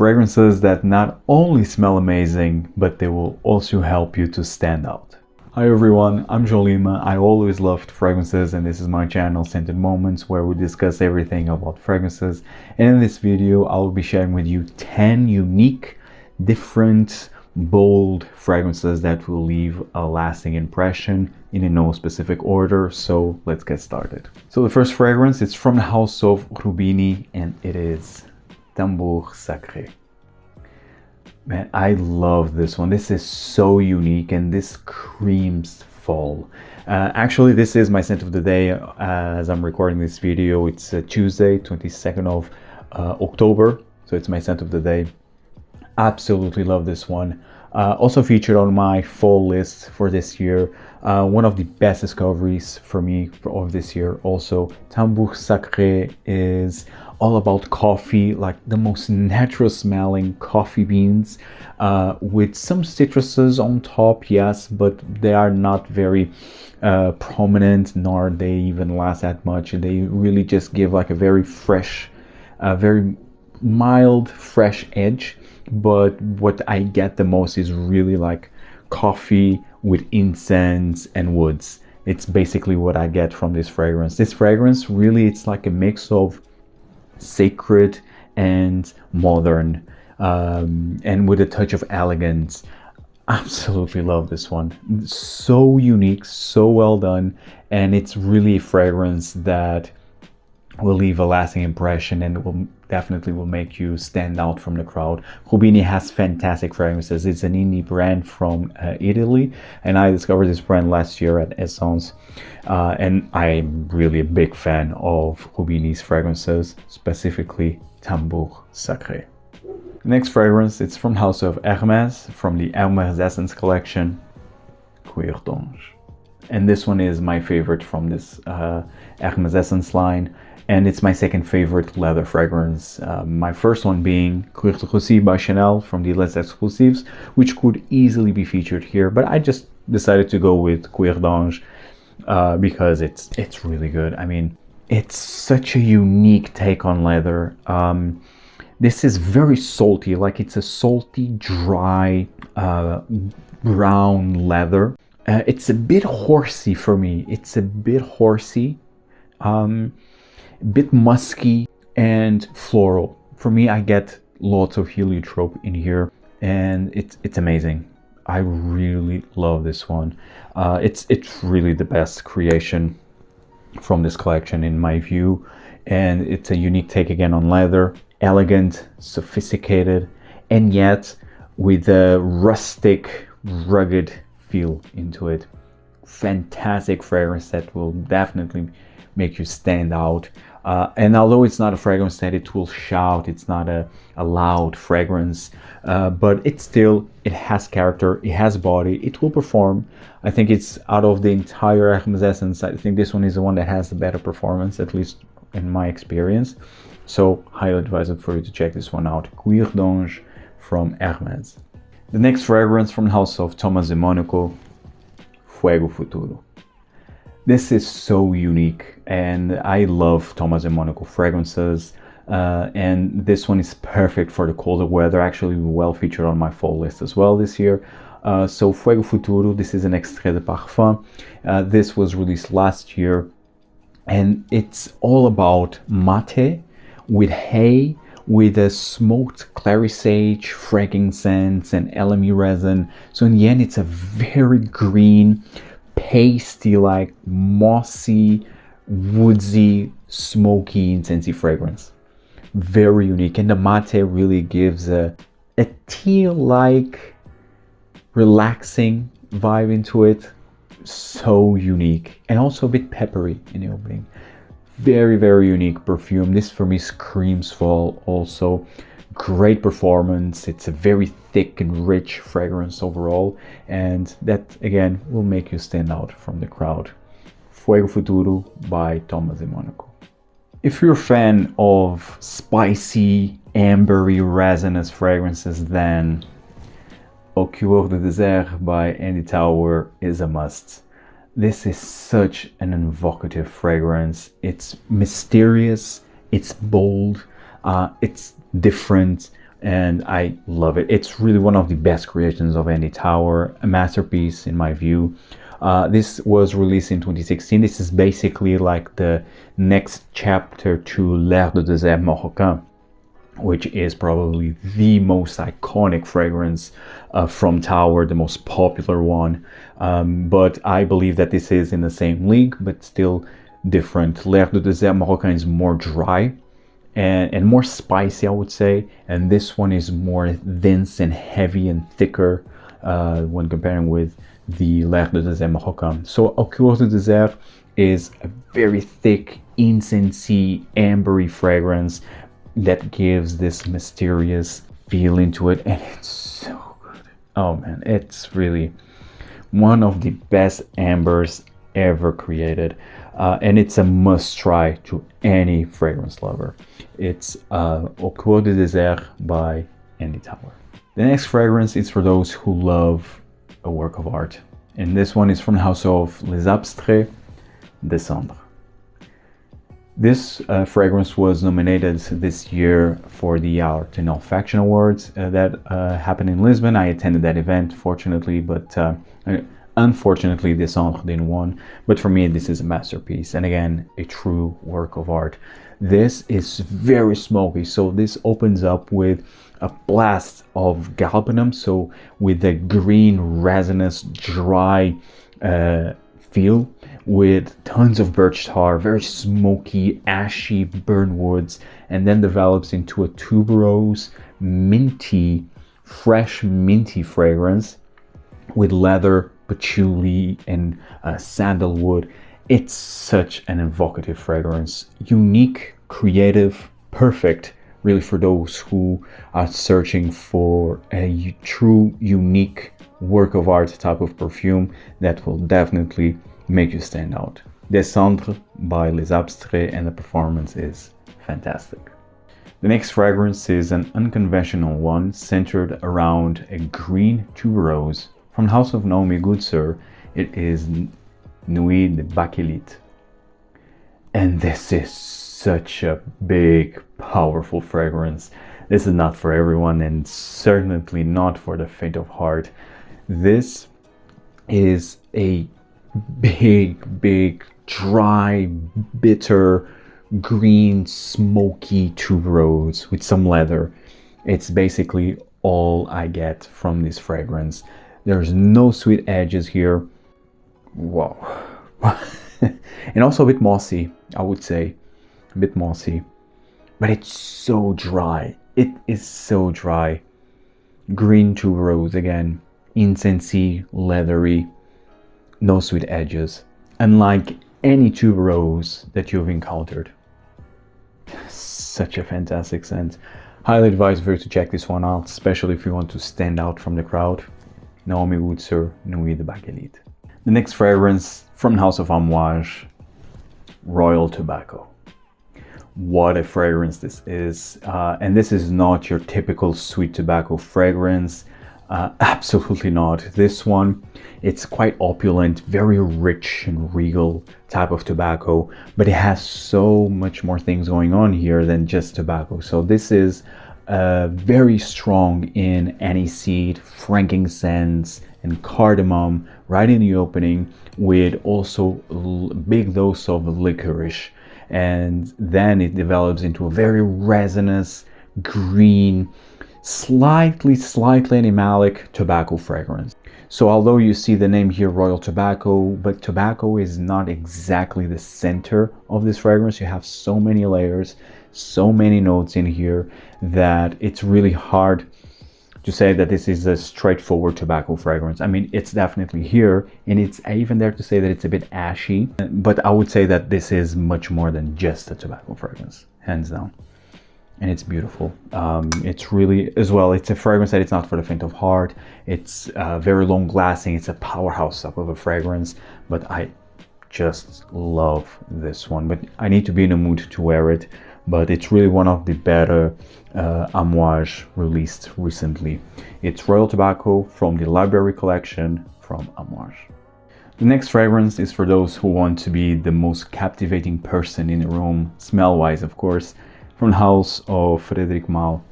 Fragrances that not only smell amazing, but they will also help you to stand out. Hi everyone, I'm Jolima. I always loved fragrances and this is my channel Scented Moments where we discuss everything about fragrances. And in this video I will be sharing with you 10 unique, different, bold fragrances that will leave a lasting impression in no specific order. So let's get started. So the first fragrance is from the house of Rubini and it is Tambour Sacré. Man, I love this one. This is so unique and this screams fall. Actually, this is my scent of the day as I'm recording this video. It's Tuesday, 22nd of October. So it's my scent of the day. Absolutely love this one. Also featured on my fall list for this year. One of the best discoveries for me of this year. Also, Tambour Sacré is all about coffee, like the most natural smelling coffee beans with some citruses on top, yes, but they are not very prominent, nor they even last that much. They really just give like a very fresh, very mild, fresh edge. But what I get the most is really like coffee with incense and woods. It's basically what I get from this fragrance. This fragrance really, it's like a mix of sacred and modern, and with a touch of elegance. Absolutely love this one. So unique, so well done, and it's really a fragrance that will leave a lasting impression and will definitely make you stand out from the crowd. Rubini has fantastic fragrances. It's an indie brand from Italy, and I discovered this brand last year at Essence, and I'm really a big fan of Rubini's fragrances, specifically Tambour Sacré. Next fragrance, it's from House of Hermès, from the Hermès Essence collection, Cuir d'Ange. And this one is my favorite from this Hermès Essence line. And it's my second favorite leather fragrance. My first one being Cuir de Rossi by Chanel from the Les Exclusives, which could easily be featured here, but I just decided to go with Cuir d'Ange because it's really good. I mean, it's such a unique take on leather. This is very salty, like it's a salty, dry, brown leather. It's a bit horsey for me. It's a bit horsey. Bit musky and floral. For me, I get lots of heliotrope in here and it's amazing. I really love this one. It's really the best creation from this collection in my view, and it's a unique take again on leather. Elegant, sophisticated, and yet with a rustic, rugged feel into it. Fantastic fragrance that will definitely make you stand out. And although it's not a fragrance that it will shout, it's not a loud fragrance, but it has character, it has body, it will perform. I think it's out of the entire Hermès Essence, I think this one is the one that has the better performance, at least in my experience. So highly advise it for you to check this one out. Cuir d'Ange from Hermès. The next fragrance from the house of Thomas de Monaco, Fuego Futuro. This is so unique and I love Thomas de Monaco fragrances, and this one is perfect for the colder weather, actually well featured on my fall list as well this year. So Fuego Futuro, this is an extrait de parfum. This was released last year and it's all about mate with hay, with a smoked clary sage, frankincense and LME resin. So in the end it's a very green, pasty, like mossy, woodsy, smoky, intensity fragrance. Very unique, and the mate really gives a tea-like relaxing vibe into it. So unique, and also a bit peppery in the opening. Very, very unique perfume. This for me screams fall also. Great performance. It's a very thick and rich fragrance overall, and that again will make you stand out from the crowd. Fuego Futuro by Thomas de Monaco. If you're a fan of spicy, ambery, resinous fragrances, then Au Coeur de Désert by Andy Tower is a must. This is such an evocative fragrance. It's mysterious, it's bold, it's different, and I love it. It's really one of the best creations of Andy Tower, a masterpiece in my view. This was released in 2016. This is basically like the next chapter to L'Air de Désert Marocain, which is probably the most iconic fragrance from Tower, the most popular one. But I believe that this is in the same league, but still different. L'Air de Désert Marocain is more dry and more spicy, I would say. And this one is more dense and heavy and thicker when comparing with the L'Air de Désert Marocain. So Au Coeur de Désert is a very thick, incensey, ambery fragrance that gives this mysterious feeling to it, and it's so good. Oh man, it's really one of the best ambers ever created, and it's a must try to any fragrance lover. It's Au Coeur de Désert by Andy Tower. The next fragrance is for those who love a work of art, and this one is from the house of Les Abstraits Des Cendres. This fragrance was nominated this year for the Art and Olfaction Awards that happened in Lisbon. I attended that event, fortunately, but unfortunately, Des Cendres didn't win. But for me, this is a masterpiece, and again, a true work of art. This is very smoky, so this opens up with a blast of galbanum, so with a green, resinous, dry feel, with tons of birch tar, very smoky, ashy burn woods, and then develops into a tuberose, minty, fresh minty fragrance with leather, patchouli, and sandalwood. It's such an evocative fragrance, unique, creative, perfect, really for those who are searching for a true, unique work of art type of perfume that will definitely make you stand out. Des Cendres by Les Abstraits, and the performance is fantastic. The next fragrance is an unconventional one centered around a green tuberose from the house of Naomi Goodsir. It is Nuit de Bakélite, and this is such a big, powerful fragrance. This is not for everyone, and certainly not for the faint of heart. This is a big, dry, bitter, green, smoky tuberose with some leather. It's basically all I get from this fragrance. There's no sweet edges here. Wow. And also a bit mossy, I would say. A bit mossy. But it's so dry. It is so dry. Green tuberose again. Incensey, leathery. No sweet edges, unlike any tuberose that you've encountered. Such a fantastic scent. Highly advise you to check this one out, especially if you want to stand out from the crowd. Naomi Goodsir, Nuit de Bakélite. The next fragrance from the house of Amouage, Royal Tobacco. What a fragrance this is. And this is not your typical sweet tobacco fragrance. Absolutely not. This one, it's quite opulent, very rich and regal type of tobacco, but it has so much more things going on here than just tobacco. So this is very strong in aniseed, frankincense, and cardamom right in the opening, with also big dose of licorice, and then it develops into a very resinous, green, slightly animalic tobacco fragrance. So although you see the name here, Royal Tobacco, but tobacco is not exactly the center of this fragrance. You have so many layers, so many notes in here, that it's really hard to say that this is a straightforward tobacco fragrance. I mean, it's definitely here, and it's even there to say that it's a bit ashy, but I would say that this is much more than just a tobacco fragrance, hands down. And it's beautiful. It's really, as well, it's a fragrance that it's not for the faint of heart. It's very long lasting. It's a powerhouse type of a fragrance, but I just love this one. But I need to be in a mood to wear it. But it's really one of the better Amouage released recently. It's Royal Tobacco from the Library Collection from Amouage. The next fragrance is for those who want to be the most captivating person in the room, smell-wise, of course, from the house of Frederic Malle.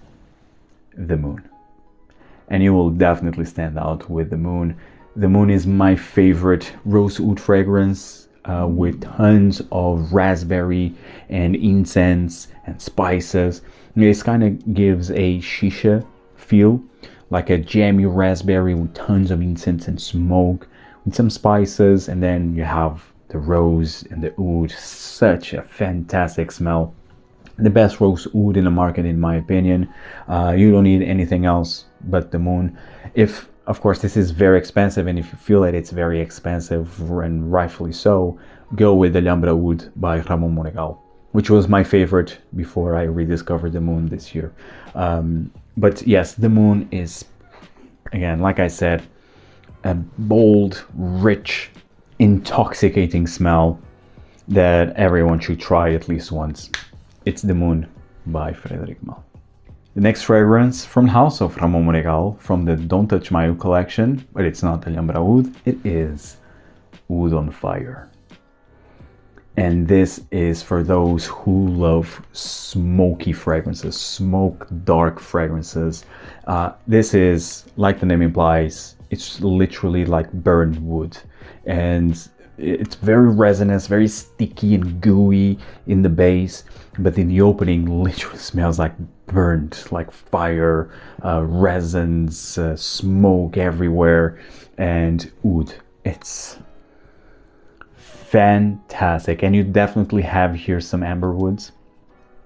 the Moon. And you will definitely stand out with the Moon. The Moon is my favorite rose oud fragrance, with tons of raspberry and incense and spices. This kind of gives a shisha feel, like a jammy raspberry with tons of incense and smoke, with some spices, and then you have the rose and the oud. Such a fantastic smell. The best rose oud in the market, in my opinion. You don't need anything else but the Moon. If, of course, this is very expensive, and if you feel that it's very expensive, and rightfully so, go with the Alhambra Oud by Ramon Monegal, which was my favorite before I rediscovered the Moon this year. But yes, the Moon is, again, like I said, a bold, rich, intoxicating smell that everyone should try at least once. It's the Moon by Frederic Malle. The next fragrance from the house of Ramon Monegal, from the Don't Touch My Oud collection, but it's not Alhambra Oud, it is Oud on Fire. And this is for those who love smoky fragrances, smoke dark fragrances. This is, like the name implies, it's literally like burned wood. And it's very resinous, very sticky and gooey in the base, but in the opening literally smells like burnt, like fire, resins, smoke everywhere, and oud. It's fantastic. And you definitely have here some amber woods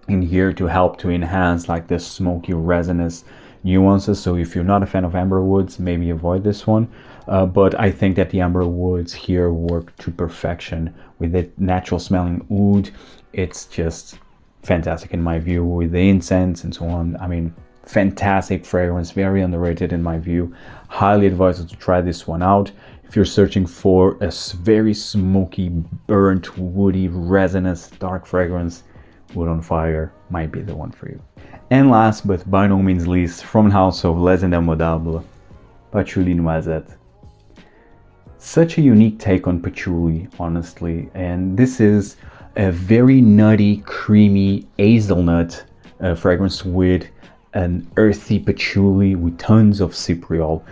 in here to help to enhance like the smoky resinous nuances. So if you're not a fan of amber woods, maybe avoid this one. But I think that the amber woods here work to perfection with the natural smelling oud. It's just fantastic in my view, with the incense and so on. I mean, fantastic fragrance, very underrated in my view. Highly advised to try this one out if you're searching for a very smoky, burnt, woody, resinous, dark fragrance. Oud on Fire might be the one for you. And last but by no means least, from the house of Les Indemodables Patchouli Noisette. Such a unique take on patchouli, honestly, and this is a very nutty, creamy hazelnut fragrance with an earthy patchouli with tons of cypriol.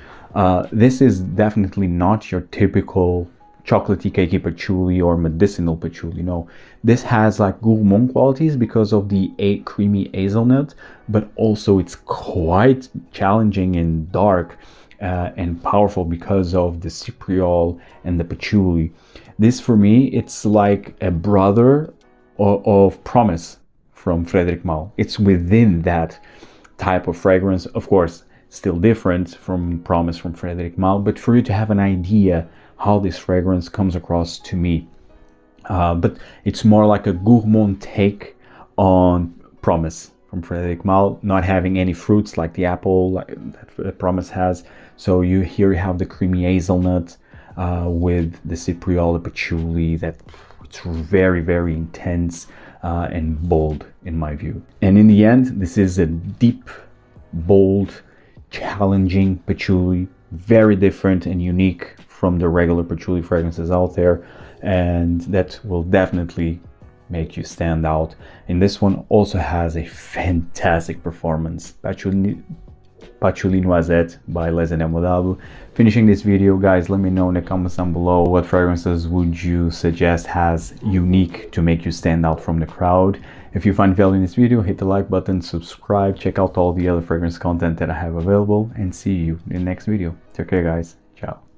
This is definitely not your typical chocolatey cakey patchouli or medicinal patchouli. No, this has like gourmand qualities because of the creamy hazelnut, but also it's quite challenging and dark and powerful because of the cypriol and the patchouli. This for me, it's like a brother of Promise from Frederic Malle. It's within that type of fragrance, of course, still different from Promise from Frederic Malle, but for you to have an idea how this fragrance comes across to me. But it's more like a gourmand take on Promise from Frederic Malle, not having any fruits like the apple that Promise has. So you have the creamy hazelnut with the cypriol, the patchouli, that it's very, very intense and bold in my view. And in the end, this is a deep, bold, challenging patchouli, very different and unique from the regular patchouli fragrances out there, and that will definitely make you stand out. And this one also has a fantastic performance. Patchouli Noisette by Les Indemodables. Finishing this video, guys, let me know in the comments down below what fragrances would you suggest as unique to make you stand out from the crowd. If you find value in this video, hit the like button, subscribe, check out all the other fragrance content that I have available, and see you in the next video. Take care, guys. Ciao.